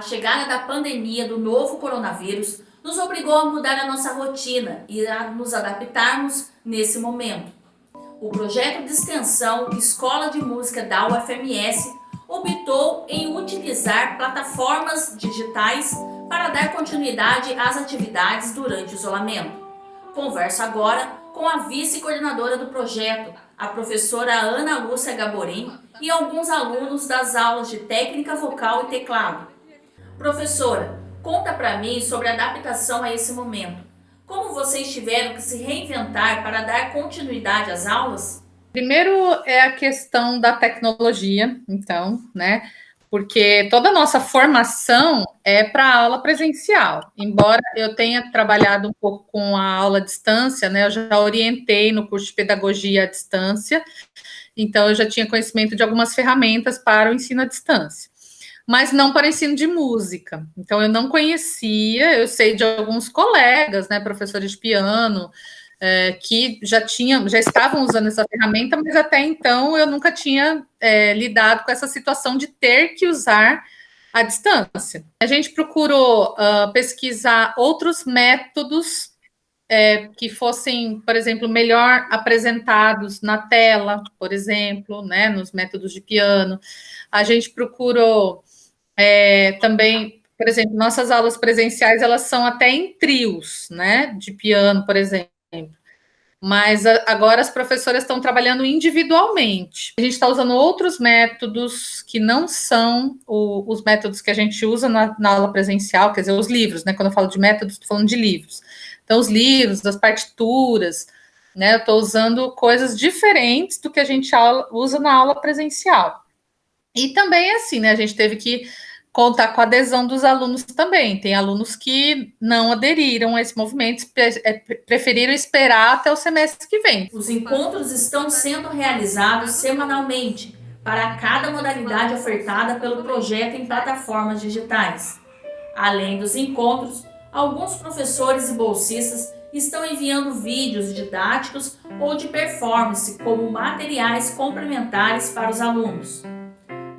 chegada da pandemia do novo coronavírus nos obrigou a mudar a nossa rotina e a nos adaptarmos nesse momento. O projeto de extensão Escola de Música da UFMS optou em utilizar plataformas digitais para dar continuidade às atividades durante o isolamento. Converso agora com a vice-coordenadora do projeto, a professora Ana Lúcia Gaborim, e alguns alunos das aulas de técnica vocal e teclado. Professora, conta para mim sobre a adaptação a esse momento. Como vocês tiveram que se reinventar para dar continuidade às aulas? Primeiro é a questão da tecnologia, então, né? Porque toda a nossa formação é para aula presencial. Embora eu tenha trabalhado um pouco com a aula à distância, né? Eu já orientei no curso de pedagogia à distância, então eu já tinha conhecimento de algumas ferramentas para o ensino à distância, mas não para ensino de música. Então, eu não conhecia, eu sei de alguns colegas, né, professores de piano, que já estavam usando essa ferramenta, mas até então eu nunca tinha lidado com essa situação de ter que usar à distância. A gente procurou pesquisar outros métodos que fossem, por exemplo, melhor apresentados na tela, por exemplo, né, nos métodos de piano. A gente procurou também, por exemplo, nossas aulas presenciais, elas são até em trios, né, de piano, por exemplo. Mas agora as professoras estão trabalhando individualmente. A gente está usando outros métodos que não são os métodos que a gente usa na aula presencial, quer dizer, os livros, né? Quando eu falo de métodos, estou falando de livros. Então, os livros, as partituras, né? Eu estou usando coisas diferentes do que a gente usa na aula presencial. E também, assim, né? A gente teve que contar com a adesão dos alunos também. Tem alunos que não aderiram a esse movimento, preferiram esperar até o semestre que vem. Os encontros estão sendo realizados semanalmente para cada modalidade ofertada pelo projeto em plataformas digitais. Além dos encontros, alguns professores e bolsistas estão enviando vídeos didáticos ou de performance como materiais complementares para os alunos.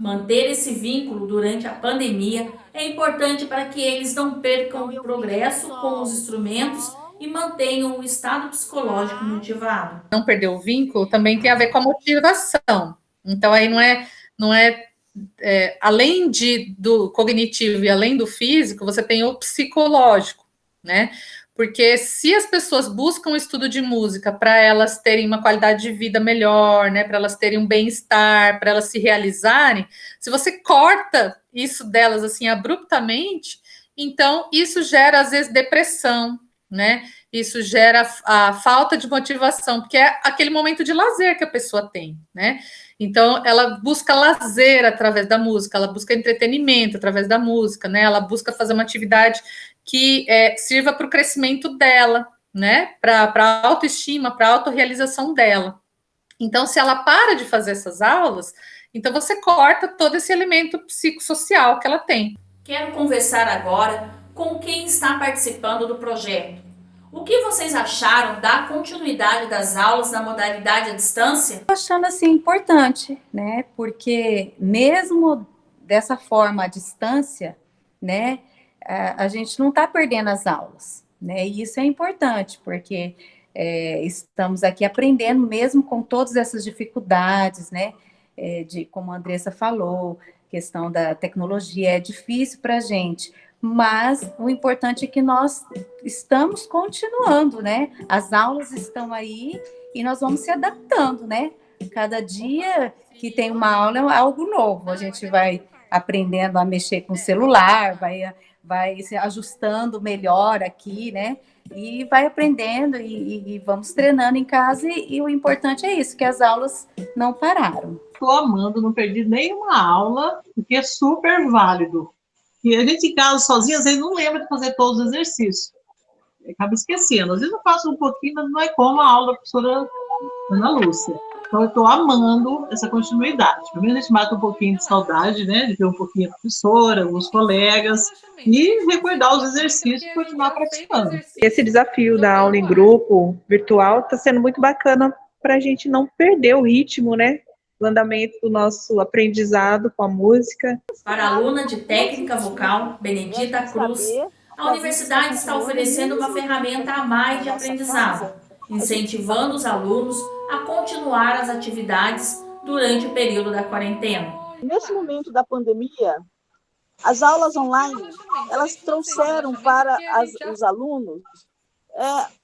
Manter esse vínculo durante a pandemia é importante para que eles não percam o progresso com os instrumentos e mantenham o estado psicológico motivado. Não perder o vínculo também tem a ver com a motivação. Então, aí não é além do cognitivo e além do físico, você tem o psicológico, né? Porque se as pessoas buscam o estudo de música para elas terem uma qualidade de vida melhor, né, para elas terem um bem-estar, para elas se realizarem, se você corta isso delas assim abruptamente, então isso gera às vezes depressão, né? Isso gera a falta de motivação, porque é aquele momento de lazer que a pessoa tem, né? Então, ela busca lazer através da música, ela busca entretenimento através da música, né? Ela busca fazer uma atividade que sirva para o crescimento dela, né? Para a autoestima, para a autorrealização dela. Então, se ela para de fazer essas aulas, então você corta todo esse elemento psicossocial que ela tem. Quero conversar agora com quem está participando do projeto. O que vocês acharam da continuidade das aulas na modalidade à distância? Estou achando assim importante, né? Porque mesmo dessa forma à distância, né, a gente não está perdendo as aulas, né? E isso é importante, porque estamos aqui aprendendo mesmo com todas essas dificuldades, né? Como a Andressa falou, questão da tecnologia é difícil para a gente. Mas o importante é que nós estamos continuando, né? As aulas estão aí e nós vamos se adaptando, né? Cada dia que tem uma aula é algo novo. A gente vai aprendendo a mexer com o celular, vai se ajustando melhor aqui, né? E vai aprendendo e vamos treinando em casa. E o importante é isso, que as aulas não pararam. Estou amando, não perdi nenhuma aula, o que é super válido. E a gente em casa sozinha, às vezes não lembra de fazer todos os exercícios. Acaba esquecendo. Às vezes eu faço um pouquinho, mas não é como a aula da professora Ana Lúcia. Então eu estou amando essa continuidade. Primeiro a gente mata um pouquinho de saudade, né? De ver um pouquinho a professora, alguns colegas, e recordar os exercícios e continuar praticando. Esse desafio da aula em grupo virtual está sendo muito bacana para a gente não perder o ritmo, né? o andamento do nosso aprendizado com a música. Para a aluna de técnica vocal, Benedita Cruz, a universidade está oferecendo uma ferramenta a mais de aprendizado, incentivando os alunos a continuar as atividades durante o período da quarentena. Nesse momento da pandemia, as aulas online, elas trouxeram para os alunos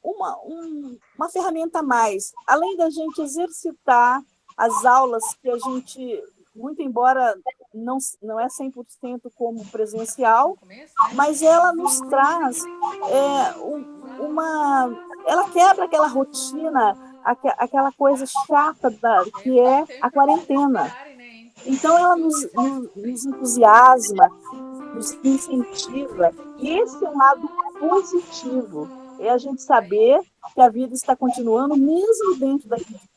uma ferramenta a mais. Além da gente exercitar as aulas que a gente, muito embora não é 100% como presencial, mas ela nos traz ela quebra aquela rotina, aquela coisa chata que é a quarentena. Então, ela nos entusiasma, nos incentiva. E esse é um lado positivo. É a gente saber que a vida está continuando, mesmo dentro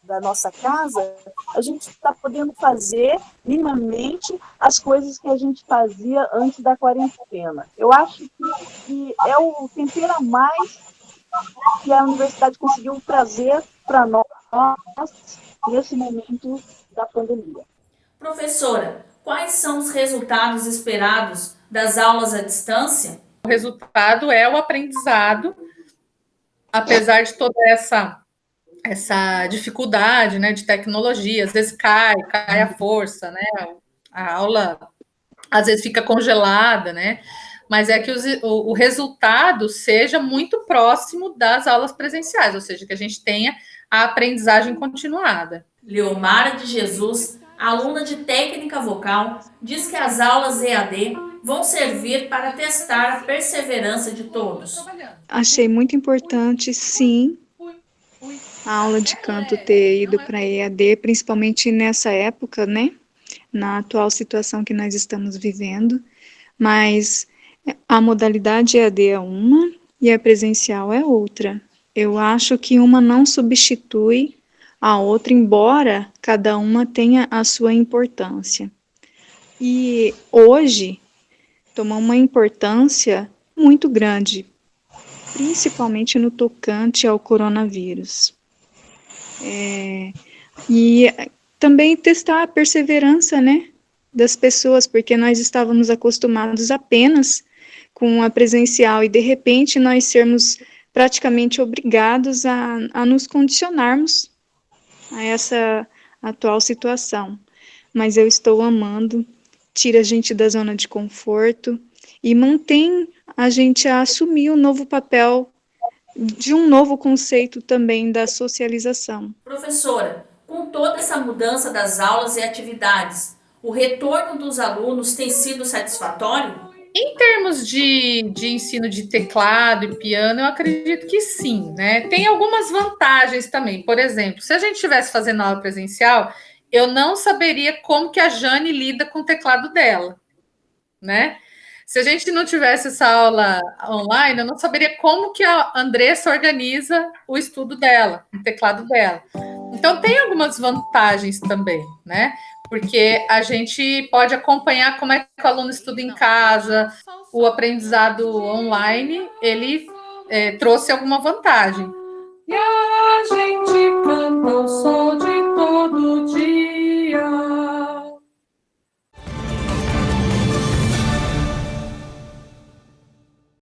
da nossa casa, a gente está podendo fazer minimamente as coisas que a gente fazia antes da quarentena. Eu acho que é o tempero a mais que a universidade conseguiu trazer para nós nesse momento da pandemia. Professora, quais são os resultados esperados das aulas à distância? O resultado é o aprendizado, apesar de toda essa dificuldade, né, de tecnologia, às vezes cai a força, né, a aula às vezes fica congelada, né, mas é que o resultado seja muito próximo das aulas presenciais, ou seja, que a gente tenha a aprendizagem continuada. Leomara de Jesus, aluna de técnica vocal, diz que as aulas EAD vão servir para testar a perseverança de todos. Achei muito importante, sim, a aula de canto ter ido para EAD, principalmente nessa época, né? Na atual situação que nós estamos vivendo, mas a modalidade EAD é uma e a presencial é outra. Eu acho que uma não substitui a outra, embora cada uma tenha a sua importância. E hoje tomou uma importância muito grande, principalmente no tocante ao coronavírus. E também testar a perseverança, né, das pessoas, porque nós estávamos acostumados apenas com a presencial e, de repente, nós sermos praticamente obrigados a nos condicionarmos a essa atual situação. Mas eu estou amando, tira a gente da zona de conforto e mantém a gente a assumir um novo papel de um novo conceito também da socialização. Professora, com toda essa mudança das aulas e atividades, o retorno dos alunos tem sido satisfatório? Em termos de ensino de teclado e piano, eu acredito que sim, né? Tem algumas vantagens também. Por exemplo, se a gente estivesse fazendo aula presencial, eu não saberia como que a Jane lida com o teclado dela, né? Se a gente não tivesse essa aula online, eu não saberia como que a Andressa organiza o estudo dela, o teclado dela. Então, tem algumas vantagens também, né? Porque a gente pode acompanhar como é que o aluno estuda em casa, o aprendizado online, ele trouxe alguma vantagem. E a gente canta o sol de todos